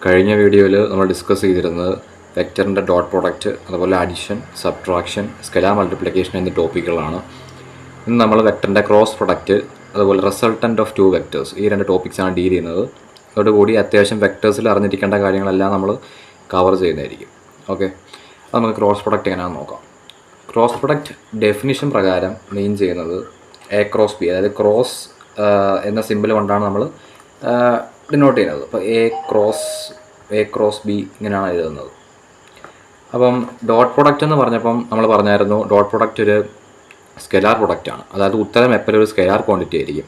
കഴിഞ്ഞ വീഡിയോയിൽ നമ്മൾ ഡിസ്കസ് ചെയ്തിരുന്നത് വെക്റ്ററിൻ്റെ ഡോട്ട് പ്രോഡക്റ്റ്, അതുപോലെ അഡിഷൻ, സബ്ട്രാക്ഷൻ, സ്കെലാർ മൾട്ടിപ്ലിക്കേഷൻ എന്നീ ടോപ്പിക്കുകളാണ്. ഇന്ന് നമ്മൾ വെക്റ്ററിൻ്റെ ക്രോസ് പ്രൊഡക്റ്റ്, അതുപോലെ റിസൾട്ടൻ്റ് ഓഫ് ടു വെക്റ്റേഴ്സ്, ഈ രണ്ട് ടോപ്പിക്സാണ് ഡീൽ ചെയ്യുന്നത്. അതോടുകൂടി അത്യാവശ്യം വെക്റ്റേഴ്സിൽ അറിഞ്ഞിരിക്കേണ്ട കാര്യങ്ങളെല്ലാം നമ്മൾ കവർ ചെയ്യുന്നതായിരിക്കും. ഓക്കെ, അത് നമുക്ക് ക്രോസ് പ്രൊഡക്റ്റ് എങ്ങനെയാണെന്ന് നോക്കാം. ക്രോസ് പ്രൊഡക്റ്റ് ഡെഫിനിഷൻ പ്രകാരം മെയിൻ ചെയ്യുന്നത് എ ക്രോസ് ബി, അതായത് ക്രോസ് എന്ന സിമ്പിൾ കൊണ്ടാണ് നമ്മൾ ഡിനോട്ട് ചെയ്യുന്നത്. അപ്പോൾ എ ക്രോസ് ബി ഇങ്ങനെയാണ് എഴുതുന്നത്. അപ്പം ഡോട്ട് പ്രൊഡക്റ്റ് എന്ന് പറഞ്ഞപ്പം നമ്മൾ പറഞ്ഞായിരുന്നു, ഡോട്ട് പ്രൊഡക്റ്റ് ഒരു സ്കെലാർ പ്രൊഡക്റ്റാണ്, അതായത് ഉത്തരം എപ്പോഴും ഒരു സ്കെലാർ ക്വാണ്ടിറ്റി ആയിരിക്കും.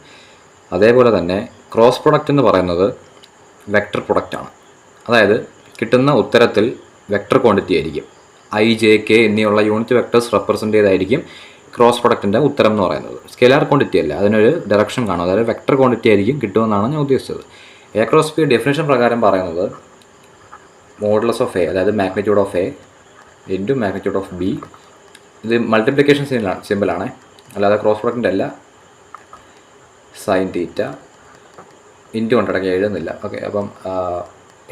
അതേപോലെ തന്നെ ക്രോസ് പ്രൊഡക്റ്റ് എന്ന് പറയുന്നത് വെക്റ്റർ പ്രൊഡക്റ്റാണ്, അതായത് കിട്ടുന്ന ഉത്തരത്തിൽ വെക്റ്റർ ക്വാണ്ടിറ്റി ആയിരിക്കും. ഐ, ജെ, കെ എന്നിവയുള്ള യൂണിറ്റ് വെക്ടേഴ്സ് റെപ്രസെൻ്റ് ചെയ്തായിരിക്കും ക്രോസ് പ്രൊഡക്റ്റിൻ്റെ ഉത്തരം എന്ന് പറയുന്നത്. സ്കെലാർ ക്വാണ്ടിറ്റി അല്ല, അതിനൊരു ഡയറക്ഷൻ കാണും, അതായത് വെക്റ്റർ ക്വാണ്ടിറ്റി ആയിരിക്കും കിട്ടുമെന്നാണ് ഞാൻ ഉദ്ദേശിച്ചത്. എ ക്രോസ് ബി ഡെഫിനേഷൻ പ്രകാരം പറയുന്നത് മോഡുലസ് ഓഫ് എ, അതായത് magnitude of A into magnitude of B. ഇത് മൾട്ടിപ്ലിക്കേഷൻ സിമ്പിളാണ്, അല്ലാതെ ക്രോസ് പ്രൊഡക്റ്റിൻ്റെ അല്ല. സൈൻ തീറ്റ ഇൻറ്റു കൊണ്ടിടയ്ക്ക് എഴുതുന്നില്ല. ഓക്കെ, അപ്പം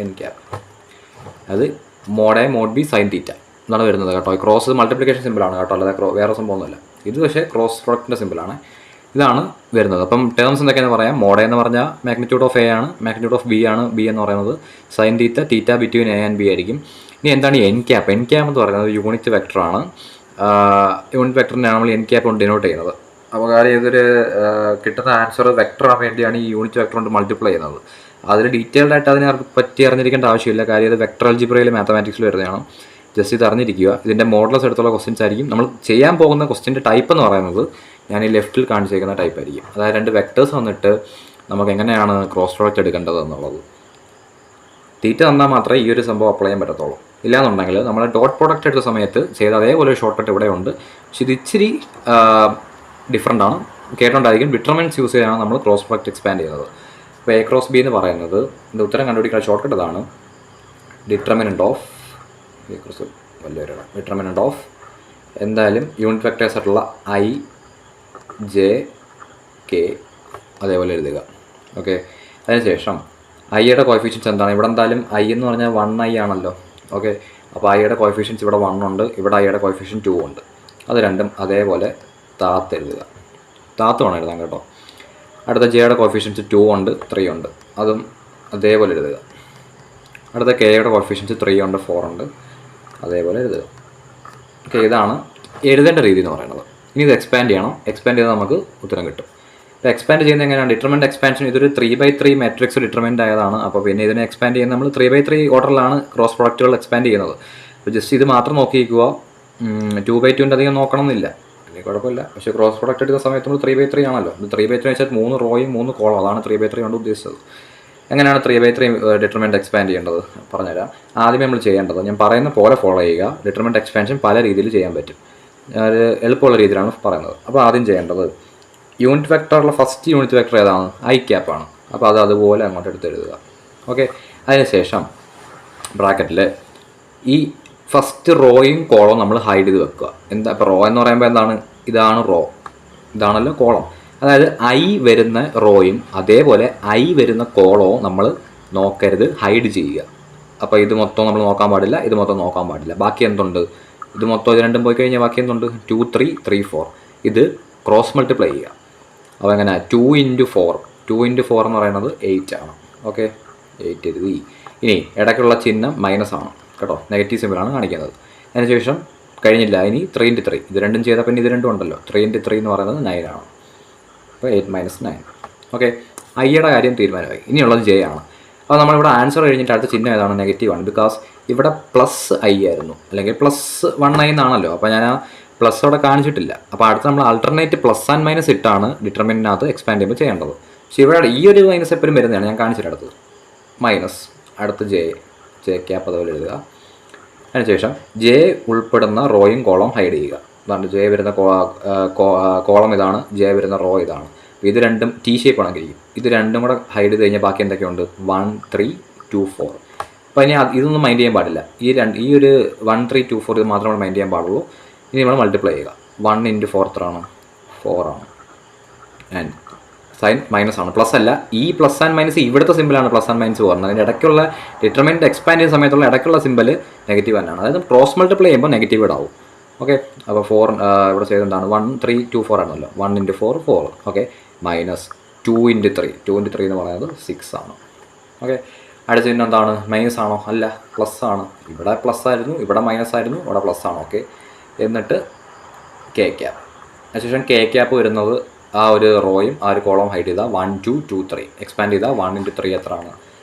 എൻ ക്യാപ്, അത് mod a mod b sine theta എന്നാണ് വരുന്നത് കേട്ടോ. ക്രോസ് മൾട്ടിപ്ലിക്കേഷൻ സിമ്പിളാണ് കേട്ടോ, അല്ലാതെ വേറെ സംഭവമൊന്നുമില്ല. ഇത് പക്ഷേ ക്രോസ് പ്രൊഡക്റ്റിൻ്റെ സിമ്പിളാണ്, ഇതാണ് വരുന്നത്. അപ്പം ടേംസ് എന്തൊക്കെയാണെന്ന് പറയാം. മോഡ് എന്ന് പറഞ്ഞാൽ മാഗ്നിറ്റ്യൂഡ് ഓഫ് എ ആണ്, മാഗ്നിറ്റ്യൂഡ് ഓഫ് ബി ആണ്. ബി എന്ന് പറയുന്നത് sine theta, theta between A and B ആയിരിക്കും. ഇനി എന്താണ് എൻ ക്യാപ്പ്? എൻ ക്യാപ്പ് എന്ന് പറയുന്നത് യൂണിറ്റ് വെക്ടറാണ്. യൂണിറ്റ് വെക്ടറിനാണ് നമ്മൾ എൻ ക്യാപ്പ് കൊണ്ട് ഡിനോട്ട് ചെയ്യുന്നത്. അപ്പോൾ കാര്യം ഇതൊരു കിട്ടുന്ന ആൻസർ വെക്ടറാൻ വേണ്ടിയാണ് ഈ യൂണിറ്റ് വെക്ടർ കൊണ്ട് മൾട്ടിപ്ലൈ ചെയ്യുന്നത്. അതിൽ ഡീറ്റെയിൽഡ് ആയിട്ട് അതിനെ പറ്റി അറിഞ്ഞിരിക്കേണ്ട ആവശ്യമില്ല. കാര്യം ഇത് വെക്ടർ അൽജിബ്രയിൽ മാത്തമാറ്റിക്സിൽ വരുന്നതാണ്. ജസ്റ്റ് ഇത് അറിഞ്ഞിരിക്കുക. ഇതിൻ്റെ മോഡൽസ് എടുത്തുള്ള ക്വസ്റ്റ്യൻസ് ആയിരിക്കും. നമ്മൾ ചെയ്യാൻ പോകുന്ന ക്വസ്റ്റ്യൻ്റെ ടൈപ്പ് എന്ന് പറയുന്നത് ഞാൻ ഈ ലെഫ്റ്റിൽ കാണിച്ചിരിക്കുന്ന ടൈപ്പ് ആയിരിക്കും. അതായത് രണ്ട് വെക്ടേഴ്സ് വന്നിട്ട് നമുക്ക് എങ്ങനെയാണ് ക്രോസ് പ്രോഡക്റ്റ് എടുക്കേണ്ടത് എന്നുള്ളത്. തീറ്റ തന്നാൽ മാത്രമേ ഈ ഒരു സംഭവം അപ്ലൈ ചെയ്യാൻ പറ്റത്തുള്ളൂ. ഇല്ലാന്നുണ്ടെങ്കിൽ നമ്മൾ ഡോട്ട് പ്രോഡക്റ്റ് എടുത്ത സമയത്ത് ചെയ്ത അതേപോലെ ഒരു ഷോർട്ട് കട്ട് ഇവിടെ ഉണ്ട്, പക്ഷേ ഇത് ഇച്ചിരി ഡിഫറൻ്റ് ആണ്. കേട്ടോണ്ടായിരിക്കും. ഡിറ്റർമിനൻസ് യൂസ് ചെയ്താണ് നമ്മൾ ക്രോസ് പ്രോഡക്റ്റ് എക്സ്പാൻഡ് ചെയ്യുന്നത്. അപ്പോൾ എ ക്രോസ് ബി എന്ന് പറയുന്നത് ഇതിൻ്റെ ഉത്തരം കണ്ടുപിടിക്കുന്ന ഷോർട്ട് കട്ട് ഇതാണ്. ഡിറ്റർമിനൻ്റ് ഓഫ് എന്തായാലും യൂണിറ്റ് വെക്ടേഴ്സ് ആയിട്ടുള്ള ഐ, ജെ, കെ അതേപോലെ എഴുതുക. ഓക്കെ, അതിനുശേഷം ഐയുടെ കോഎഫിഷ്യൻസ് എന്താണ്? ഇവിടെ എന്തായാലും ഐ എന്ന് പറഞ്ഞാൽ 1i ആണല്ലോ. ഓക്കെ, അപ്പോൾ ഐയുടെ കോഎഫിഷ്യൻസ് ഇവിടെ 1 ഉണ്ട്, ഇവിടെ ഐയുടെ കോഎഫിഷ്യൻ 2 ഉണ്ട്. അത് രണ്ടും അതേപോലെ താത്ത് എഴുതുക. താത്ത് വേണം എഴുതാൻ കേട്ടോ. അടുത്ത ജെയുടെ കോഎഫിഷ്യൻസ് 2 ഉണ്ട്, 3 ഉണ്ട്, അതും അതേപോലെ എഴുതുക. അടുത്ത കെയുടെ കോഎഫിഷ്യൻസ് 3 ഉണ്ട്, 4 ഉണ്ട്, അതേപോലെ എഴുതുക. ഓക്കെ, ഇതാണ് എഴുതേണ്ട രീതി എന്ന് പറയുന്നത്. ഇനി ഇത് എക്സ്പാൻഡ് ചെയ്യണം. എക്സ്പാൻഡ് ചെയ്താൽ നമുക്ക് ഉത്തരം കിട്ടും. ഇപ്പോൾ എക്സ്പാൻഡ് ചെയ്യുന്നത് എങ്ങനെയാണ്? Determinant expansion. ഇതൊരു 3x3 മാട്രിക്സ് ഡിറ്റർമിനൻ്റ് ആയതാണ്. അപ്പോൾ പിന്നെ ഇതിനെ എക്സ്പാൻഡ് ചെയ്യുന്നത് നമ്മൾ 3x3 ഓർഡറിലാണ് ക്രോസ് പ്രോഡക്റ്റുകൾ എക്സ്പാൻഡ് ചെയ്യുന്നത്. അപ്പോൾ ജസ്റ്റ് ഇത് മാത്രം നോക്കിയിരിക്കുക. 2x2 അധികം നോക്കണമെന്നില്ല, അല്ലെങ്കിൽ കുഴപ്പമില്ല. പക്ഷേ ക്രോസ് പ്രോഡക്റ്റ് എടുക്കുന്ന സമയത്ത് നമ്മൾ 3x3 ആണല്ലോ. ഇത് 3x3 വെച്ചാൽ 3 റോയും 3 കോളം, അതാണ് 3x3 കൊണ്ട് ഉദ്ദേശിച്ചത്. എങ്ങനെയാണ് 3x3 ഡിറ്റർമിനൻ്റ് എക്സ്പാൻഡ് ചെയ്യേണ്ടത് പറഞ്ഞുതരാം. ആദ്യമേ നമ്മൾ ചെയ്യേണ്ടത് ഞാൻ പറയുന്ന പോലെ ഫോളോ ചെയ്യുക. ഡിറ്റർമിനൻ്റ് എക്സ്പാൻഷൻ പല രീതിയിൽ ചെയ്യാൻ പറ്റും, എളുപ്പമുള്ള രീതിയിലാണ് പറയുന്നത്. അപ്പോൾ ആദ്യം ചെയ്യേണ്ടത് യൂണിറ്റ് വെക്ടറുള്ള ഫസ്റ്റ് യൂണിറ്റ് വെക്ടർ ഏതാണ്? ഐ ക്യാപ്പ് ആണ്. അപ്പോൾ അത് അതുപോലെ അങ്ങോട്ട് എടുത്ത് എഴുതുക. ഓക്കെ, അതിനുശേഷം ബ്രാക്കറ്റിൽ ഈ ഫസ്റ്റ് റോയും കോളവും നമ്മൾ ഹൈഡ് ചെയ്ത് വെക്കുക. എന്താ ഇപ്പോൾ റോ എന്ന് പറയുമ്പോൾ എന്താണ്? ഇതാണ് റോ, ഇതാണല്ലോ കോളം. അതായത് ഐ വരുന്ന റോയും അതേപോലെ ഐ വരുന്ന കോളവും നമ്മൾ നോക്കരുത്, ഹൈഡ് ചെയ്യുക. അപ്പോൾ ഇത് മൊത്തം നമ്മൾ നോക്കാൻ പാടില്ല, ഇത് മൊത്തം നോക്കാൻ പാടില്ല. ബാക്കി എന്തുണ്ട്? ഇത് മൊത്തം ഇത് രണ്ടും പോയി കഴിഞ്ഞാൽ ബാക്കി എന്തുണ്ട്? 2, 3, 3, 4. ഇത് ക്രോസ് മൾട്ടിപ്ലൈ ചെയ്യുക. അപ്പോൾ എങ്ങനെ? 2 × 4. 2 × 4 എന്ന് പറയുന്നത് 8 ആണ്. ഓക്കെ, 8 എഴുതി. ഇനി ഇടയ്ക്കുള്ള ചിഹ്നം മൈനസ് ആണ് കേട്ടോ, നെഗറ്റീവ് സിമ്പിളാണ് കാണിക്കുന്നത്. അതിനുശേഷം കഴിഞ്ഞില്ല, ഇനി 3 × 3. ഇത് രണ്ടും ചെയ്താൽ പിന്നെ ഇത് രണ്ടും ഉണ്ടല്ലോ. 3 × 3 എന്ന് പറയുന്നത് 9 ആണ്. അപ്പോൾ 8 - 9. ഓക്കെ, ഐയുടെ കാര്യം തീരുമാനമായി. ഇനിയുള്ളത് ജെ ആണ്. അപ്പോൾ നമ്മളിവിടെ ആൻസർ കഴിഞ്ഞിട്ട് അടുത്ത ചിഹ്നം ഏതാണ്? നെഗറ്റീവാണ്. ബിക്കോസ് ഇവിടെ +i ആയിരുന്നു, അല്ലെങ്കിൽ +1i എന്നാണല്ലോ. അപ്പോൾ ഞാൻ ആ പ്ലസ് അവിടെ കാണിച്ചിട്ടില്ല. അപ്പോൾ അടുത്ത് നമ്മൾ ആൾട്ടർനേറ്റ് പ്ലസ് ആൻഡ് മൈനസ് ഇട്ടാണ് ഡിറ്റർമിനൻ്റിനകത്ത് എക്സ്പാൻഡ് ചെയ്യുമ്പോൾ ചെയ്യേണ്ടത്. പക്ഷേ ഇവിടെ ഈ ഒരു മൈനസ് എപ്പോഴും വരുന്നതാണ്, ഞാൻ കാണിച്ചിട്ട് അടുത്തത് മൈനസ്. അടുത്ത് ജെ ക്യാപ്പ് അതുപോലെ എഴുതുക. അതിനുശേഷം ജെ ഉൾപ്പെടുന്ന റോയും കോളം ഹൈഡ് ചെയ്യുക. അതാണ് ജെ വരുന്ന കോളം ഇതാണ്, ജെ വരുന്ന റോ ഇതാണ്. ഇത് രണ്ടും ടി ഷേപ്പ് ആണെങ്കിരിക്കും. ഇത് രണ്ടും കൂടെ ഹൈഡ് ചെയ്ത് കഴിഞ്ഞാൽ ബാക്കി എന്തൊക്കെയുണ്ട്? 1, 3, 2, 4. അപ്പോൾ ഇനി ഇതൊന്നും മൈൻഡ് ചെയ്യാൻ പാടില്ല. ഈ ഒരു 1, 3, 2, 4 ഇത് മാത്രം നമ്മൾ മൈൻഡ് ചെയ്യാൻ പാടുള്ളൂ. ഇനി നമ്മൾ മൾട്ടിപ്ലൈ ചെയ്യുക. 1 × 4 എത്രയാണ്? 4 ആണ്. ആൻഡ് സൈൻ മൈനസ് ആണ്, പ്ലസ് അല്ല. ഈ പ്ലസ് ആൻഡ് മൈനസ് ഇവിടുത്തെ സിമ്പിളാണ് പ്ലസ് ആൻഡ് മൈനസ് പറഞ്ഞത്. അതിൻ്റെ ഇടയ്ക്കുള്ള ഡിറ്റർമിനൻ്റ് എക്സ്പാൻഡ് ചെയ്യുന്ന സമയത്തുള്ള ഇടയ്ക്കുള്ള സിമ്പിൾ നെഗറ്റീവ് തന്നെയാണ്. അതായത് ക്രോസ് മൾട്ടിപ്ലൈ ചെയ്യുമ്പോൾ നെഗറ്റീവ് ഇടാവും. ഓക്കെ, അപ്പോൾ 4 ഇവിടെ ചെയ്തെന്താണ് 1 3 2 4 ആണല്ലോ. 1 × 4 4. ഓക്കെ, മൈനസ് 2 × 3 2 × 3 എന്ന് പറയുന്നത് 6 ആണ്. ഓക്കെ, അടുത്ത ചിഹ്നം എന്താണ്? മൈനസ് ആണോ? അല്ല, പ്ലസ് ആണ്. ഇവിടെ പ്ലസ് ആയിരുന്നു, ഇവിടെ മൈനസ് ആയിരുന്നു, ഇവിടെ പ്ലസ് ആണ്. ഓക്കെ, എന്നിട്ട് കെ ക്യാപ്പ്. അതിനുശേഷം കെ ക്യാപ്പ് വരുന്നത് ആ ഒരു റോയും ആ ഒരു കോളം ഹൈഡ് ചെയ്താൽ 1 2 2 3 എക്സ്പാൻഡ് ചെയ്താൽ 1 × 3 എത്ര ആണ്?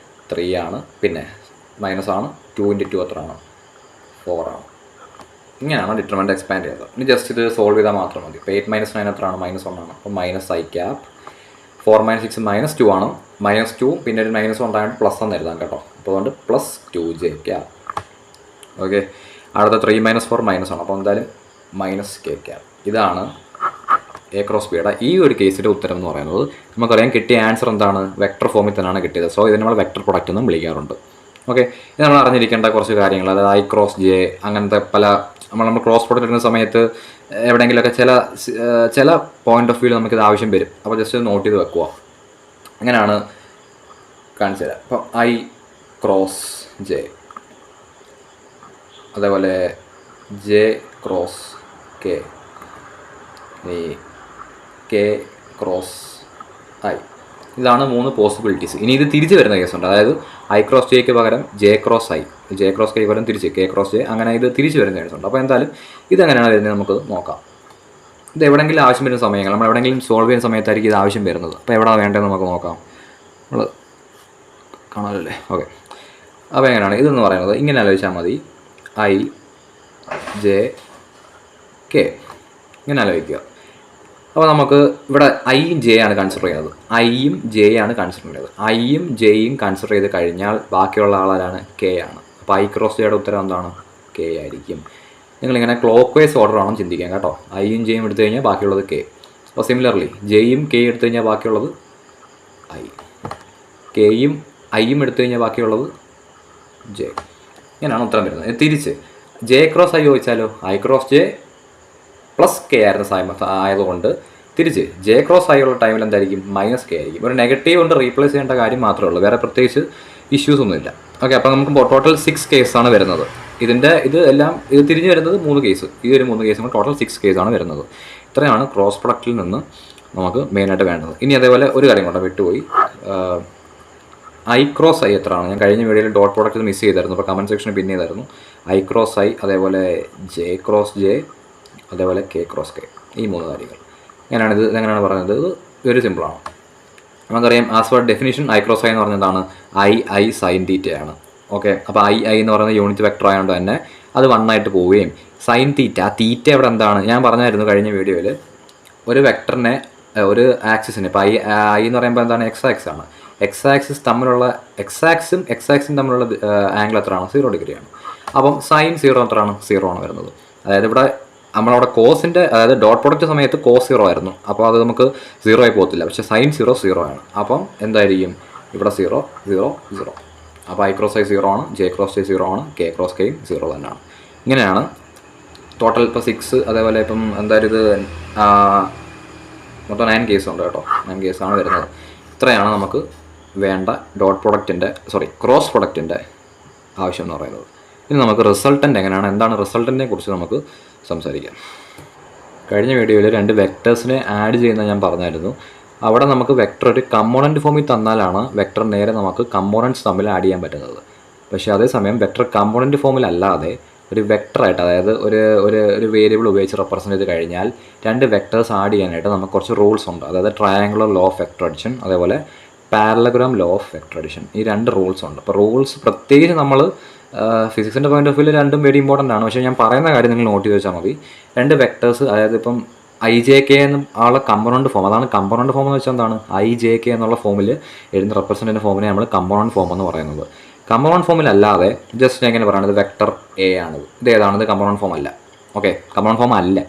3 ആണ്. പിന്നെ മൈനസ് ആണ്. 2 × 2 എത്ര ആണ്? 4 ആണ്. ഇങ്ങനെയാണ് ഡിറ്റർമിനൻ്റ് എക്സ്പാൻഡ് ചെയ്തത്. ഇനി ജസ്റ്റ് ഇത് സോൾവ് ചെയ്താൽ മാത്രം മതി. ഇപ്പോൾ 8 - 9 എത്ര ആണ്? -1 ആണ്. അപ്പോൾ മൈനസ് ഐ ക്യാപ്പ്. 4 - 6 -2 ആണ്. -2 പിന്നെ ഒരു മൈനസ് ഉണ്ടായിട്ട് പ്ലസ് എന്ന് എഴുതാം കേട്ടോ. അപ്പോൾ അതുകൊണ്ട് +2j ക്യാപ്പ്. ഓക്കെ, അടുത്ത 3 - 4 മൈനസ് ആണ്. അപ്പോൾ എന്തായാലും -k ക്യാപ്പ്. ഇതാണ് എ ക്രോസ് ബിയുടെ ഈ ഒരു കേസിൻ്റെ ഉത്തരം എന്ന് പറയുന്നത്. നമുക്കറിയാം കിട്ടിയ ആൻസർ എന്താണ്? വെക്ടർ ഫോമിൽ തന്നെയാണ് കിട്ടിയത്. സോ ഇതിനെ നമ്മൾ വെക്ടർ പ്രൊഡക്റ്റ് എന്നും വിളിക്കാറുണ്ട്. ഓക്കെ, ഇത് നമ്മൾ അറിഞ്ഞിരിക്കേണ്ട കുറച്ച് കാര്യങ്ങൾ, അതായത് I ക്രോസ് J അങ്ങനത്തെ പല നമ്മൾ ക്രോസ് പ്രൊഡക്റ്റ് എടുക്കുന്ന സമയത്ത് എവിടെയെങ്കിലുമൊക്കെ ചില പോയിന്റ് ഓഫ് വ്യൂ നമുക്കിത് ആവശ്യം വരും. അപ്പോൾ ജസ്റ്റ് നോട്ട് ചെയ്ത് വെക്കുക. അങ്ങനെയാണ് കാണിച്ചു തരാം. അപ്പോൾ I ക്രോസ് J, അതേപോലെ J ക്രോസ് K, ഈ K ക്രോസ് I. ഇതാണ് 3 പോസിബിലിറ്റീസ്. ഇനി ഇത് തിരിച്ച് വരുന്ന കേസുണ്ട്. അതായത് I ക്രോസ് Jക്ക് പകരം J cross I, J cross K പകരം തിരിച്ച് K ക്രോസ് J, അങ്ങനെ ഇത് തിരിച്ച് വരുന്ന കേസുണ്ട്. അപ്പോൾ എന്തായാലും ഇതെങ്ങനെയാണ് വരുന്നത് നമുക്ക് നോക്കാം. ഇത് എവിടെയെങ്കിലും ആവശ്യം വരുന്ന സമയങ്ങൾ, നമ്മൾ എവിടെയെങ്കിലും സോൾവ് ചെയ്യുന്ന സമയത്തായിരിക്കും ഇത് ആവശ്യം വരുന്നത്. അപ്പോൾ എവിടെയാണ് വേണ്ടതെന്ന് നമുക്ക് നോക്കാം. നമ്മൾ കാണാമല്ലേ? ഓക്കെ, അപ്പോൾ എങ്ങനെയാണ് ഇതെന്ന് പറയുന്നത്? ഇങ്ങനെ ആലോചിച്ചാൽ മതി. I J K ഇങ്ങനെ ആലോചിക്കുക. അപ്പോൾ നമുക്ക് ഇവിടെ ഐയും ജെ ആണ് കൺസിഡർ ചെയ്യുന്നത്. ഐയും ജെ ആണ് കൺസിഡർ ചെയ്യുന്നത്. ഐയും ജെയും കൺസിഡർ ചെയ്ത് കഴിഞ്ഞാൽ ബാക്കിയുള്ള ആളാരാണ്? കെ ആണ്. അപ്പോൾ I ക്രോസ് ജെയുടെ ഉത്തരം എന്താണ്? കെ ആയിരിക്കും. നിങ്ങളിങ്ങനെ ക്ലോക്ക് വൈസ് ഓർഡർ വേണം ചിന്തിക്കാൻ കേട്ടോ. ഐയും ജെയും എടുത്തു കഴിഞ്ഞാൽ ബാക്കിയുള്ളത് കെ. അപ്പോൾ സിമിലർലി ജെയും കെയും എടുത്തു കഴിഞ്ഞാൽ ബാക്കിയുള്ളത് ഐ, കെയും ഐയും എടുത്തു കഴിഞ്ഞാൽ ബാക്കിയുള്ളത് ജെ. ഇങ്ങനെയാണ് ഉത്തരം വരുന്നത്. തിരിച്ച് ജെ ക്രോസ് ഐ ചോദിച്ചാലോ? I cross J plus K ആയിരുന്ന ആയതുകൊണ്ട് തിരിച്ച് ജെ ക്രോസ് ആയുള്ള ടൈമിൽ എന്തായിരിക്കും? -k ആയിരിക്കും. ഒരു നെഗറ്റീവ് കൊണ്ട് റീപ്ലേസ് ചെയ്യേണ്ട കാര്യം മാത്രമേ ഉള്ളൂ, വേറെ പ്രത്യേകിച്ച് ഇഷ്യൂസ് ഒന്നുമില്ല. ഓക്കെ, അപ്പോൾ നമുക്ക് ടോട്ടൽ 6 കേസാണ് വരുന്നത്. ഇത് തിരിഞ്ഞ് വരുന്നത് 3 കേസ്. ഈ ഒരു 3 കേസും ടോട്ടൽ 6 കേസാണ് വരുന്നത്. ഇത്രയാണ് ക്രോസ് പ്രൊഡക്റ്റിൽ നിന്ന് നമുക്ക് മെയിനായിട്ട് വേണ്ടത്. ഇനി അതേപോലെ ഒരു കാര്യം കൊണ്ട് വിട്ടുപോയി. I ക്രോസ് ഐ എത്രയാണ്? ഞാൻ കഴിഞ്ഞ വീഡിയോയിൽ ഡോട്ട് പ്രോഡക്റ്റ് മിസ് ചെയ്തായിരുന്നു. അപ്പോൾ കമൻറ്റ് സെക്ഷനിൽ പിൻ ചെയ്തായിരുന്നു. I ക്രോസ് ഐ, അതേപോലെ J ക്രോസ് J, അതേപോലെ K ക്രോസ് K. ഈ 3 കാര്യങ്ങൾ ഇതെങ്ങനെയാണ് പറയുന്നത്? ഇത് വെരി സിമ്പിളാണ്. നമുക്കറിയാം as per definition I cross I എന്ന് പറഞ്ഞതാണ് I സൈൻ തീറ്റയാണ്. ഓക്കെ, അപ്പോൾ I എന്ന് പറയുന്നത് യൂണിറ്റ് വെക്ടർ ആയതുകൊണ്ട് തന്നെ അത് 1 ആയിട്ട് പോവുകയും സൈൻ തീറ്റ ഇവിടെ എന്താണ് ഞാൻ പറഞ്ഞായിരുന്നു കഴിഞ്ഞ വീഡിയോയിൽ. ഒരു വെക്ടറിനെ ഒരു ആക്സിസിന്, ഇപ്പോൾ I എന്ന് പറയുമ്പോൾ എന്താണ്? X ആക്സിസ് ആണ്. X ആക്സിസ് തമ്മിലുള്ള എക്സാക്സും തമ്മിലുള്ള ആംഗിൾ എത്രയാണ്? 0 ഡിഗ്രിയാണ്. അപ്പം സൈൻ 0 എത്രയാണ്? 0 ആണ് വരുന്നത്. അതായത് ഇവിടെ നമ്മളവിടെ കോസിൻ്റെ, അതായത് ഡോട്ട് പ്രോഡക്റ്റ് സമയത്ത് cos 0 ആയിരുന്നു. അപ്പോൾ അത് നമുക്ക് 0 ആയി പോകത്തില്ല. പക്ഷേ സൈൻ 0 ആണ്. അപ്പം എന്തായിരിക്കും? ഇവിടെ 0 0 0. അപ്പോൾ I ക്രോസ് ഐ 0 ആണ്, J ക്രോസ് J 0 ആണ്, K ക്രോസ് Kയും 0 തന്നെയാണ്. ഇങ്ങനെയാണ് ടോട്ടൽ. ഇപ്പോൾ 6, അതേപോലെ ഇപ്പം എന്തായാലും ഇത് മൊത്തം 9 കേസുണ്ട് കേട്ടോ. 9 കേസാണ് വരുന്നത്. ഇത്രയാണ് നമുക്ക് വേണ്ട ഡോട്ട് പ്രോഡക്റ്റിൻ്റെ ക്രോസ് പ്രൊഡക്റ്റിൻ്റെ ആവശ്യം എന്ന് പറയുന്നത്. ഇനി നമുക്ക് റിസൾട്ടൻ്റ് എന്താണ് റിസൾട്ടൻറ്റിനെ കുറിച്ച് നമുക്ക് സംസാരിക്കാം. കഴിഞ്ഞ വീഡിയോയിൽ 2 വെക്ടേഴ്സിനെ ആഡ് ചെയ്യുന്ന ഞാൻ പറഞ്ഞായിരുന്നു. അവിടെ നമുക്ക് വെക്ടർ ഒരു കമ്പോണൻറ്റ് ഫോമിൽ തന്നാലാണ് വെക്ടർ നേരെ നമുക്ക് കമ്പോണൻറ്റ്സ് തമ്മിൽ ആഡ് ചെയ്യാൻ പറ്റുന്നത്. പക്ഷേ അതേസമയം വെക്ടർ കമ്പോണൻറ്റ് ഫോമിലല്ലാതെ ഒരു വെക്ടറായിട്ട്, അതായത് ഒരു വേരിയബിൾ ഉപയോഗിച്ച് റെപ്രസെൻറ്റ് ചെയ്ത് കഴിഞ്ഞാൽ 2 വെക്ടേഴ്സ് ആഡ് ചെയ്യാനായിട്ട് നമുക്ക് കുറച്ച് റൂൾസ് ഉണ്ട്. അതായത് triangular law of vector addition, അതേപോലെ parallelogram law of vector addition. ഈ 2 റൂൾസ് ഉണ്ട്. അപ്പോൾ റൂൾസ് പ്രത്യേകിച്ച് നമ്മൾ ഫിസിക്സിൻ്റെ പോയിന്റ് ഓഫ് വ്യൂവിൽ രണ്ടും വെരി ഇമ്പോർട്ടൻ്റ് ആണ്. പക്ഷേ ഞാൻ പറയുന്ന കാര്യം നിങ്ങൾ നോട്ട് ചെയ്ത് വെച്ചാൽ മതി. 2 വെക്ടേഴ്സ്, അതായത് ഇപ്പം IJK എന്നും ആളുടെ കമ്പോണൻറ്റ് ഫോം, അതാണ് കമ്പോണൻറ്റ് ഫോം എന്ന് വെച്ചാൽ എന്താണ്? IJK എന്നുള്ള ഫോമിൽ എഴുതുന്ന റെപ്രസെൻറ്റിൻ്റെ ഫോമിനെ നമ്മൾ കമ്പോണൻറ്റ് ഫോം എന്ന് പറയുന്നത്. കമ്പോണൻറ്റ് ഫോമിലല്ലാതെ ജസ്റ്റ് എങ്ങനെ പറയുന്നത്? വെക്ടർ A ആണിത്. ഇത് ഏതാണിത്? കമ്പോണൻറ്റ് ഫോം അല്ല. ഓക്കെ, കമ്പോണൻറ്റ് ഫോം അല്ല.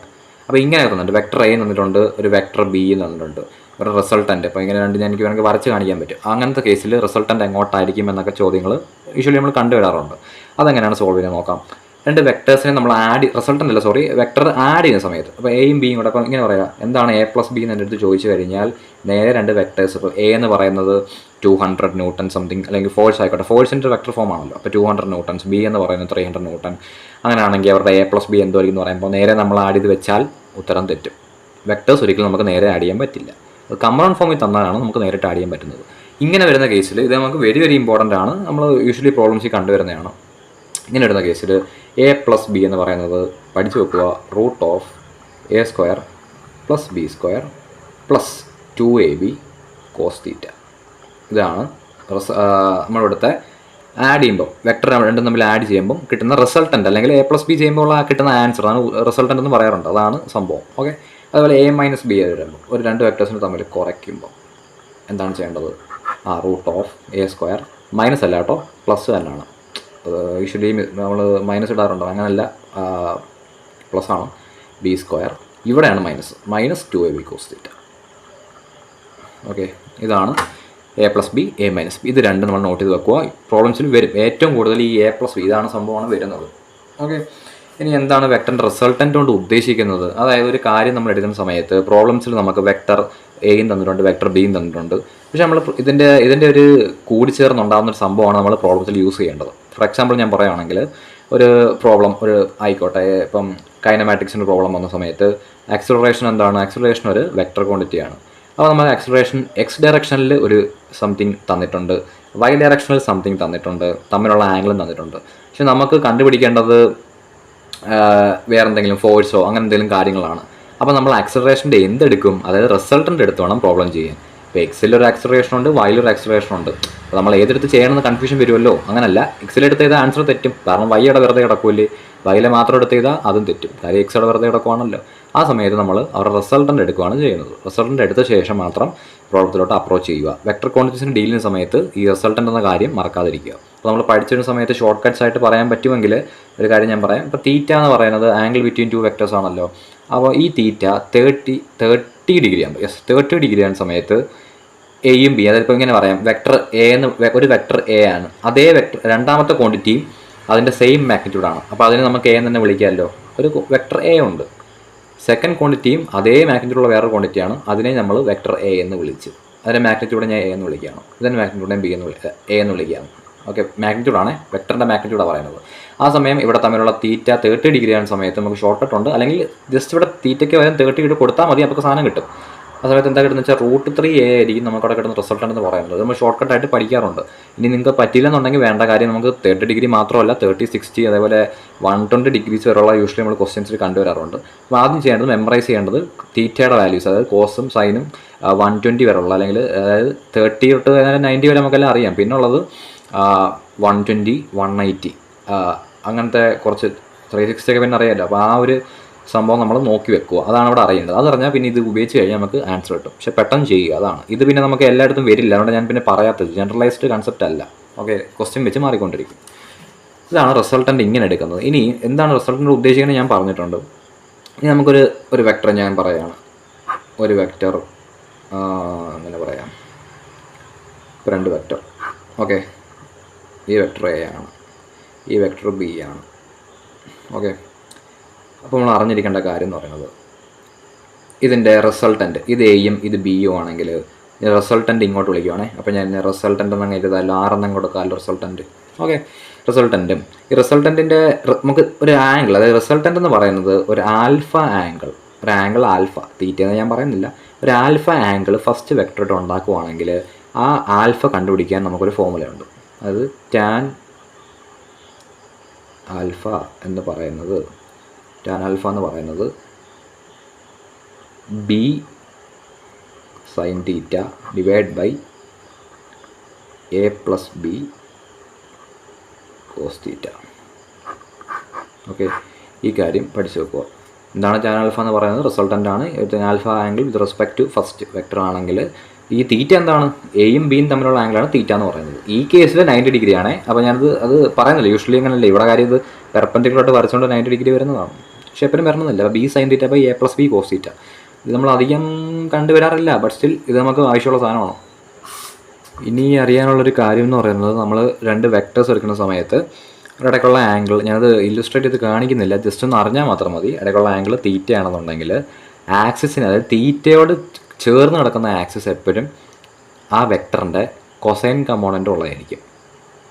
അപ്പോൾ ഇങ്ങനെ തന്നിട്ടുണ്ട്. വെക്ടർ A തന്നിട്ടുണ്ട്, ഒരു വെക്ടർ B തന്നിട്ടുണ്ട്, ഒരു റിസൾട്ടൻ്റ്. അപ്പോൾ ഇങ്ങനെ രണ്ട് എനിക്ക് വേണമെങ്കിൽ വരച്ച് കാണിക്കാൻ പറ്റും. അങ്ങനത്തെ കേസിൽ റിസൾട്ടൻ്റ് എങ്ങോട്ടായിരിക്കും എന്നൊക്കെ ചോദ്യങ്ങൾ യൂഷ്വലി നമ്മൾ കണ്ടുവരാറുണ്ട്. അതെങ്ങനെയാണ് സോൾവ് ചെയ്യാൻ നോക്കാം. രണ്ട് വെക്ടേഴ്സിനെ നമ്മൾ റിസൾട്ടൻ്റ് അല്ല സോറി വെക്ടർ ആഡ് ചെയ്യുന്ന സമയത്ത് അപ്പോൾ എയും ബിയും കൂടെ അപ്പോൾ ഇങ്ങനെ പറയാം എന്താണ് എ പ്ലസ് ബി എന്ന് എൻ്റെ അടുത്ത് ചോദിച്ചു കഴിഞ്ഞാൽ നേരെ രണ്ട് വെക്ടേഴ്സ് ഇപ്പോൾ എ എന്ന് പറയുന്നത് 200 ന്യൂട്ടൺ സംതിങ് അല്ലെങ്കിൽ ഫോഴ്സ് ആയിക്കോട്ടെ ഫോഴ്സിൻ്റെ വെക്ടർ ഫോം ആണല്ലോ അപ്പോൾ 200 ന്യൂട്ടൺസ് ബി എന്ന് പറയുന്നത് 300 ന്യൂട്ടൺ അങ്ങനെയാണെങ്കിൽ അവരുടെ എ പ്ലസ് ബി എന്തോരിക്കും എന്ന് പറയുമ്പോൾ നേരെ നമ്മൾ ആഡ് ചെയ്ത് വെച്ചാൽ ഉത്തരം തെറ്റും. വെക്ടേഴ്സ് ഒരിക്കലും നമുക്ക് നേരെ ആഡ് ചെയ്യാൻ പറ്റില്ല. അത് കമ്പൗണ്ട് ഫോമിൽ തന്നാലാണ് നമുക്ക് നേരിട്ട് ആഡ് ചെയ്യാൻ പറ്റുന്നത്. ഇങ്ങനെ വരുന്ന കേസിൽ ഇത് നമുക്ക് വെരി വെരി ഇമ്പോർട്ടൻ്റ് ആണ്. നമ്മൾ യൂഷ്വലി പ്രോബ്ലംസിൽ കണ്ടുവരുന്നതാണ്. ഇങ്ങനെ വരുന്ന കേസിൽ എ പ്ലസ് ബി എന്ന് പറയുന്നത് പഠിച്ചു വെക്കുക √(a² + b² + 2ab cos θ. ഇതാണ് നമ്മളിവിടുത്തെ ആഡ് ചെയ്യുമ്പോൾ വെക്ടർ രണ്ടും തമ്മിൽ ആഡ് ചെയ്യുമ്പോൾ കിട്ടുന്ന റിസൾട്ടൻ്റ് അല്ലെങ്കിൽ എ പ്ലസ് ബി ചെയ്യുമ്പോൾ കിട്ടുന്ന ആൻസർ ആണ് റിസൾട്ടൻ്റ് എന്ന് പറയാറുണ്ട്. അതാണ് സംഭവം. ഓക്കെ, അതുപോലെ എ മൈനസ് ബി വരുമ്പോൾ ഒരു രണ്ട് വെക്ടേഴ്സിന് തമ്മിൽ കുറയ്ക്കുമ്പോൾ എന്താണ് ചെയ്യേണ്ടത്? √(a²) മൈനസ് അല്ല കേട്ടോ, പ്ലസ് തന്നെയാണ്. യൂഷ്വലി നമ്മൾ മൈനസ് ഇടാറുണ്ടോ? അങ്ങനെയല്ല, പ്ലസ് ആണ്. b², ഇവിടെയാണ് മൈനസ് 2ab cos θ. ഓക്കെ, ഇതാണ് A plus B A minus B. ഇത് രണ്ടും നമ്മൾ നോട്ട് ചെയ്ത് വെക്കുക. പ്രോബ്ലംസിൽ വരും ഏറ്റവും കൂടുതൽ ഈ എ പ്ലസ് ബി ഇതാണ് സംഭവമാണ് വരുന്നത്. ഓക്കെ, ഇനി എന്താണ് വെക്ടറിൻ്റെ റിസൾട്ടൻ്റ് കൊണ്ട് ഉദ്ദേശിക്കുന്നത്? അതായത് ഒരു കാര്യം നമ്മൾ എടുക്കുന്ന സമയത്ത് പ്രോബ്ലംസിൽ നമുക്ക് വെക്ടർ എയും തന്നിട്ടുണ്ട്, വെക്ടർ ബിയും തന്നിട്ടുണ്ട്. പക്ഷേ നമ്മൾ ഇതിൻ്റെ ഒരു കൂടിച്ചേർന്നുണ്ടാകുന്ന ഒരു സംഭവമാണ് നമ്മൾ പ്രോബ്ലംസിൽ യൂസ് ചെയ്യേണ്ടത്. ഫോർ എക്സാമ്പിൾ ഞാൻ പറയുകയാണെങ്കിൽ ഒരു പ്രോബ്ലം ആയിക്കോട്ടെ, ഇപ്പം കൈനമാറ്റിക്സിൻ്റെ പ്രോബ്ലം വന്ന സമയത്ത് ആക്സിലറേഷൻ എന്താണ്? ആക്സിലറേഷൻ ഒരു വെക്ടർ ക്വാണ്ടിറ്റിയാണ്. അപ്പോൾ നമ്മൾ ആക്സിലറേഷൻ എക്സ് ഡയറക്ഷനിൽ ഒരു സംതിങ് തന്നിട്ടുണ്ട്, വൈ ഡയറക്ഷനിൽ സംതിങ് തന്നിട്ടുണ്ട്, തമ്മിലുള്ള ആംഗിളും തന്നിട്ടുണ്ട്. പക്ഷെ നമുക്ക് കണ്ടുപിടിക്കേണ്ടത് വേറെ എന്തെങ്കിലും ഫോഴ്സോ അങ്ങനെ എന്തെങ്കിലും കാര്യങ്ങളാണ്. അപ്പോൾ നമ്മൾ ആക്സിലറേഷൻ്റെ എന്തെടുക്കും? അതായത് റിസൾട്ടൻ്റ് എടുത്ത് വേണം പ്രോബ്ലം ചെയ്യാൻ. ഇപ്പോൾ എക്സിലൊരു ആക്സിലറേഷൻ ഉണ്ട്, വൈയിലൊരു ആക്സിലറേഷൻ ഉണ്ട്. അപ്പോൾ നമ്മൾ ഏതെടുത്ത് ചെയ്യണമെന്ന് കൺഫ്യൂഷൻ വരുമല്ലോ. അങ്ങനല്ല, എക്സിലെടുത്ത് ചെയ്താൽ ആൻസർ തെറ്റും. കാരണം വൈയുടെ വെറുതെ കിടക്കൂല്ലേ, വൈയിലെ മാത്രം എടുത്ത് ചെയ്താൽ അതും തെറ്റും. കാര്യം എക്സയുടെ വെറുതെ കിടക്കുവാണല്ലോ. ആ സമയത്ത് നമ്മൾ അവരുടെ റിസൾട്ടൻ്റ് എടുക്കുകയാണ് ചെയ്യുന്നത്. റിസൾട്ടൻ്റ് എടുത്ത ശേഷം മാത്രം പ്രോബ്ലത്തിലോട്ട് അപ്രോച്ച് ചെയ്യുക. വെക്ടർ ക്വാണ്ടിറ്റീസിന് ഡീൽ ചെയ്യുന്ന സമയത്ത് ഈ റിസൾട്ടൻ്റ് എന്ന കാര്യം മറക്കാതിരിക്കുക. അപ്പോൾ നമ്മൾ പഠിച്ചിരുന്ന സമയത്ത് ഷോർട്ട് കട്ട്സ് ആയിട്ട് പറയാൻ പറ്റുമെങ്കിൽ ഒരു കാര്യം ഞാൻ പറയാം. ഇപ്പോൾ തീറ്റ എന്ന് പറയുന്നത് ആംഗിൾ ബിറ്റ്വീൻ ടു വെക്ടേഴ്സ് ആണല്ലോ. അപ്പോൾ ഈ തീറ്റ 30 ഡിഗ്രി ആകുമ്പോൾ 30 ഡിഗ്രി ആകുന്ന സമയത്ത് എയും ബി, അതായത് ഇപ്പോൾ ഇങ്ങനെ പറയാം, വെക്ടർ എ എന്ന് ഒരു വെക്ടർ എ ആണ്. അതേ വെക്ടർ രണ്ടാമത്തെ ക്വാണ്ടിറ്റിയും അതിൻ്റെ സെയിം മാഗ്നിറ്റ്യൂഡാണ്. അപ്പോൾ അതിനെ നമുക്ക് എ എന്ന് തന്നെ വിളിക്കാമല്ലോ. ഒരു വെക്ടർ എ ഉണ്ട്, സെക്കൻഡ് ക്വാണ്ടിറ്റിയും അതേ മാഗ്നിറ്റ്യൂഡുള്ള വേറൊരു ക്വാണ്ടിറ്റിയാണ്. അതിനെ നമ്മൾ വെക്ടർ എ എന്ന് വിളിച്ച്, അതിൻ്റെ മാഗ്നിറ്റ്യൂഡ് ഞാൻ എ എന്ന് വിളിക്കുകയാണ്, ഇതിൻ്റെ മാഗ്നിറ്റ്യൂഡ് ബി എന്ന് എ എന്ന് വിളിക്കുകയാണ്. ഓക്കെ, മാഗ്നിറ്റ്യൂഡാണ്, വെക്ടറിൻ്റെ മാഗ്നിറ്റ്യൂഡാണ് പറയുന്നത്. ആ സമയം ഇവിടെ തമ്മിലുള്ള തീറ്റ 30 ഡിഗ്രി ആകുന്ന സമയത്ത് നമുക്ക് ഷോർട്ട് കട്ട് ഉണ്ട്, അല്ലെങ്കിൽ ജസ്റ്റ് ഇവിടെ തീറ്റയ്ക്ക് വരെ 30 ഡിഗ്രി കൊടുത്താൽ മതി, നമുക്ക് സാധനം കിട്ടും. ആ സമയത്ത് എന്താ കിട്ടുന്നത് വെച്ചാൽ √3a ആയിരിക്കും നമുക്കവിടെ കിട്ടുന്ന റിസൾട്ടൻ്റ് എന്ന് പറയുന്നത്. നമ്മൾ ഷോർട്ട് കട്ടായിട്ട് പഠിക്കാറുണ്ട്. ഇനി നിങ്ങൾക്ക് പറ്റില്ലെന്നുണ്ടെങ്കിൽ വേണ്ട കാര്യം, നമുക്ക് 30 ഡിഗ്രി മാത്രമല്ല 30, 60 അതേപോലെ 120 ഡിഗ്രീസ് വരെയുള്ള യൂഷ്വലി നമ്മൾ ക്വസ്റ്റ്യൻസിൽ കണ്ടുവരാറുണ്ട്. അപ്പോൾ ആദ്യം ചെയ്യേണ്ടത് മെമ്മറൈസ് ചെയ്യേണ്ടത് തീറ്റയുടെ വാല്യൂസ്, അതായത് കോസും സൈനും 120 വരെയുള്ള, അല്ലെങ്കിൽ അതായത് 30 തൊട്ട് 90 വരെ നമുക്കെല്ലാം അറിയാം. പിന്നെ ഉള്ളത് 120, 180 അങ്ങനത്തെ കുറച്ച് 360 ഒക്കെ പിന്നെ അറിയാമല്ലോ. അപ്പോൾ ആ ഒരു സംഭവം നമ്മൾ നോക്കി വെക്കുക, അതാണ് അവിടെ അറിയേണ്ടത്. അതറിഞ്ഞാൽ പിന്നെ ഇത് ഉപയോഗിച്ച് കഴിഞ്ഞാൽ നമുക്ക് ആൻസർ കിട്ടും. പക്ഷേ പെട്ടെന്ന് ചെയ്യുക, അതാണ്. ഇത് പിന്നെ നമുക്ക് എല്ലായിടത്തും വരില്ല, അതുകൊണ്ട് ഞാൻ പിന്നെ പറയാത്തത്. ജനറലൈസ്ഡ് കൺസെപ്റ്റ് അല്ല. ഓക്കെ, ക്വസ്റ്റ്യൻ വെച്ച് മാറിക്കൊണ്ടിരിക്കും. ഇതാണ് റിസൾട്ടൻ്റ് ഇങ്ങനെ എടുക്കുന്നത്. ഇനി എന്താണ് റിസൾട്ടൻ്റ് ഉദ്ദേശിക്കുന്നത് ഞാൻ പറഞ്ഞിട്ടുണ്ട്. ഇനി നമുക്കൊരു വെക്ടർ ഞാൻ പറയുകയാണ്. ഒരു വെക്ടർ അങ്ങനെ പറയാം, ഇപ്പോൾ രണ്ട് വെക്ടർ. ഓക്കെ, ഈ വെക്ടർ എ ആണ്, ഈ വെക്ടർ ബി ആണ്. ഓക്കെ, അപ്പോൾ നമ്മൾ അറിഞ്ഞിരിക്കേണ്ട കാര്യം എന്ന് പറയുന്നത് ഇതിൻ്റെ റിസൾട്ടൻ്റ് ഇത് എയും ഇത് ബിയും ആണെങ്കിൽ റിസൾട്ടൻ്റ് ഇങ്ങോട്ട് വിളിക്കുവാണേ. അപ്പോൾ ഞാൻ റിസൾട്ടൻ്റ് എന്നങ്ങ് എഴുതാമല്ലോ, ആറെണ്ണം കൊടുക്കാമല്ലോ റിസൾട്ടൻ്റ്. ഓക്കെ, റിസൾട്ടൻറ്റും ഈ റിസൾട്ടൻറ്റിൻ്റെ നമുക്ക് ഒരു ആംഗിൾ, അതായത് റിസൾട്ടൻ്റ് എന്ന് പറയുന്നത് ഒരു ആൽഫ ആംഗിൾ, ഒരു ആംഗിൾ ആൽഫ, തീറ്റ എന്ന് ഞാൻ പറയുന്നില്ല, ഒരു ആൽഫ ആംഗിൾ ഫസ്റ്റ് വെക്ടർ ഇട്ട് ഉണ്ടാക്കുവാണെങ്കിൽ ആ ആൽഫ കണ്ടുപിടിക്കാൻ നമുക്കൊരു ഫോർമുലയുണ്ട്. അത് ടാൻ ആൽഫ എന്ന് പറയുന്നത് b sine theta divide by a plus b cos theta. Okay, ഈ കാര്യം പഠിച്ചു വെക്കുക. എന്താണ് ടാൻ ആൽഫ എന്ന് പറയുന്നത്? റിസൾട്ടൻ്റ് ആണ്. Alpha angle with respect to first vector ആണെങ്കിൽ ഈ തീറ്റ എന്താണ്? എയും ബിയും തമ്മിലുള്ള ആംഗിളാണ് തീറ്റ എന്ന് പറയുന്നത്. ഈ കേസിൽ 90 ഡിഗ്രി ആണ്. അപ്പോൾ അത് പറയുന്നില്ല, യൂഷ്വലി അങ്ങനെയല്ല. ഇവിടെ കാര്യം ഇത് പെർപെൻഡിക്കുലറായിട്ട് വരച്ചുകൊണ്ട് 90 ഡിഗ്രി വരുന്നതാണ്. പക്ഷേ എപ്പോഴും വരണമെന്നില്ല. അപ്പോൾ b sine theta by a plus b cos theta, ഇത് നമ്മൾ അധികം കണ്ടുവരാറില്ല. ബട്ട് സ്റ്റിൽ ഇത് നമുക്ക് ആവശ്യമുള്ള സാധനമാണ്. ഇനി അറിയാനുള്ളൊരു കാര്യം എന്ന് പറയുന്നത്, നമ്മൾ രണ്ട് വെക്ടേഴ്സ് എടുക്കുന്ന സമയത്ത് ഇടയ്ക്കുള്ള ആംഗിൾ ഞാനത് ഇല്ലുസ്ട്രേറ്റ് ചെയ്ത് കാണിക്കുന്നില്ല, ജസ്റ്റ് ഒന്ന് അറിഞ്ഞാൽ മാത്രം മതി. ഇടയ്ക്കുള്ള ആംഗിൾ തീറ്റ ആണെന്നുണ്ടെങ്കിൽ ആക്സിസിന്, അതായത് തീറ്റയോട് ചേർന്ന് കിടക്കുന്ന ആക്സിസ് എപ്പോഴും ആ വെക്ടറിൻ്റെ കൊസൈൻ കമ്പോണൻ്റ് ഉള്ളതായിരിക്കും.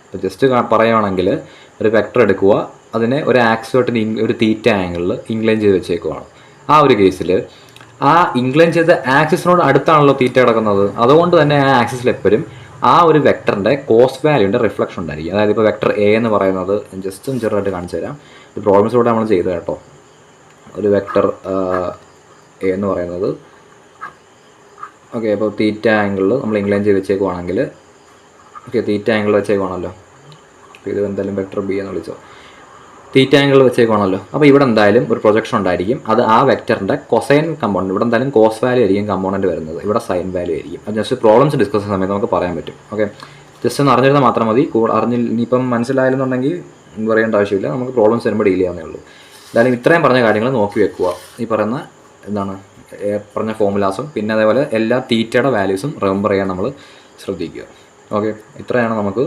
ഇപ്പോൾ ജസ്റ്റ് പറയുകയാണെങ്കിൽ ഒരു വെക്ടർ എടുക്കുക, അതിനെ ഒരു ആക്സിലോട്ട് ഒരു തീറ്റ ആംഗിളിൽ ഇൻക്ലൈൻ ചെയ്ത് വെച്ചേക്കുവാണ്. ആ ഒരു കേസിൽ ആ ഇൻക്ലൈൻ ചെയ്ത ആക്സിസിനോട് അടുത്താണല്ലോ തീറ്റ കിടക്കുന്നത്. അതുകൊണ്ട് തന്നെ ആ ആക്സിസിൽ എപ്പോഴും ആ ഒരു വെക്ടറിൻ്റെ കോസ് വാല്യൂൻ്റെ റിഫ്ലക്ഷൻ ഉണ്ടായിരിക്കും. അതായത് ഇപ്പോൾ വെക്ടർ എ എന്ന് പറയുന്നത് ജസ്റ്റ് ഒന്ന് ചെറുതായിട്ട് കാണിച്ചു തരാം. ഈ പ്രോബ്ലംസിലൂടെ നമ്മൾ ചെയ്തത് കേട്ടോ. ഒരു വെക്ടർ എ എന്ന് പറയുന്നത് ഓക്കെ, അപ്പോൾ തീറ്റ ആംഗിളിൽ നമ്മൾ ഇൻക്ലൈൻ ചെയ്ത് വെച്ചേക്കുവാണെങ്കിൽ, ഓക്കെ തീറ്റ ആംഗിൾ വെച്ചേക്കുവാണല്ലോ. അപ്പോൾ ഇത് എന്തായാലും വെക്ടർ ബി എന്ന് വിളിച്ചോ, തീറ്റ ആംഗിൾ വെച്ചേക്കുവാണല്ലോ. അപ്പോൾ ഇവിടെ എന്തായാലും ഒരു പ്രൊജക്ഷൻ ഉണ്ടായിരിക്കും. അത് ആ വെക്ടറിൻ്റെ കൊസൈൻ കമ്പോണൻറ്റ്, ഇവിടെ എന്തായാലും കോസ് വാല്യൂ ആയിരിക്കും കമ്പോണൻറ്റ് വരുന്നത്, ഇവിടെ സൈൻ വാല്യൂ ആയിരിക്കും. അത് ജസ്റ്റ് പ്രോബ്ലംസ് ഡിസ്കസ് ചെയ്യുന്ന സമയത്ത് നമുക്ക് പറയാൻ പറ്റും. ഓക്കെ, ജസ്റ്റ് ഒന്ന് അറിഞ്ഞിരുന്നാൽ മാത്രം മതി. ഇനിയിപ്പം മനസ്സിലായാലെന്നുണ്ടെങ്കിൽ പറയേണ്ട ആവശ്യമില്ല, നമുക്ക് പ്രോബ്ലംസ് വരുമ്പോൾ ഡീൽ ചെയ്യാവുന്നേ ഉള്ളൂ. എന്തായാലും ഇത്രയും പറഞ്ഞ കാര്യങ്ങൾ നോക്കി വെക്കുക. ഈ പറയുന്ന എന്താണ് പറഞ്ഞ ഫോമുലാസും പിന്നെ അതേപോലെ എല്ലാ തീറ്റയുടെ വാല്യൂസും റിമെമ്പർ ചെയ്യാൻ നമ്മൾ ശ്രദ്ധിക്കുക. ഓക്കെ, ഇത്രയാണ് നമുക്ക്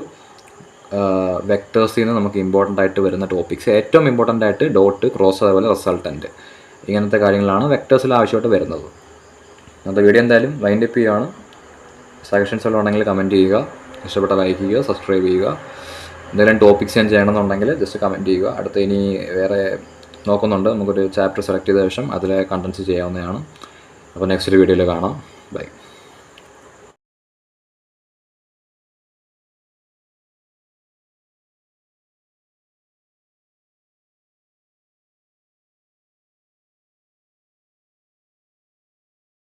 വെക്ടേഴ്സിൽ നിന്ന് നമുക്ക് ഇമ്പോർട്ടൻ്റ് ആയിട്ട് വരുന്ന ടോപ്പിക്സ്. ഏറ്റവും ഇമ്പോർട്ടൻ്റ് ആയിട്ട് ഡോട്ട്, ക്രോസ്, അതേപോലെ റിസൾട്ടൻറ്റ്, ഇങ്ങനത്തെ കാര്യങ്ങളാണ് വെക്ടേഴ്സിൽ ആവശ്യമായിട്ട് വരുന്നത്. അന്നത്തെ വീഡിയോ എന്തായാലും വൈൻഡ് അപ്പ് ചെയ്യുകയാണ്. സജഷൻസ് വല്ലതും ഉണ്ടെങ്കിൽ കമൻറ്റ് ചെയ്യുക, ഇഷ്ടപ്പെട്ട ലൈക്ക് ചെയ്യുക, സബ്സ്ക്രൈബ് ചെയ്യുക. എന്തെങ്കിലും ടോപ്പിക്സ് ഞാൻ ചെയ്യണമെന്നുണ്ടെങ്കിൽ ജസ്റ്റ് കമൻറ്റ് ചെയ്യുക. അടുത്ത ഇനി വേറെ നോക്കുന്നുണ്ട്, നമുക്കൊരു ചാപ്റ്റർ സെലക്ട് ചെയ്ത ശേഷം അതിലെ കണ്ടൻസ് ചെയ്യാവുന്നതാണ്. അപ്പോൾ നെക്സ്റ്റ് വീഡിയോയിൽ കാണാം. ബൈ.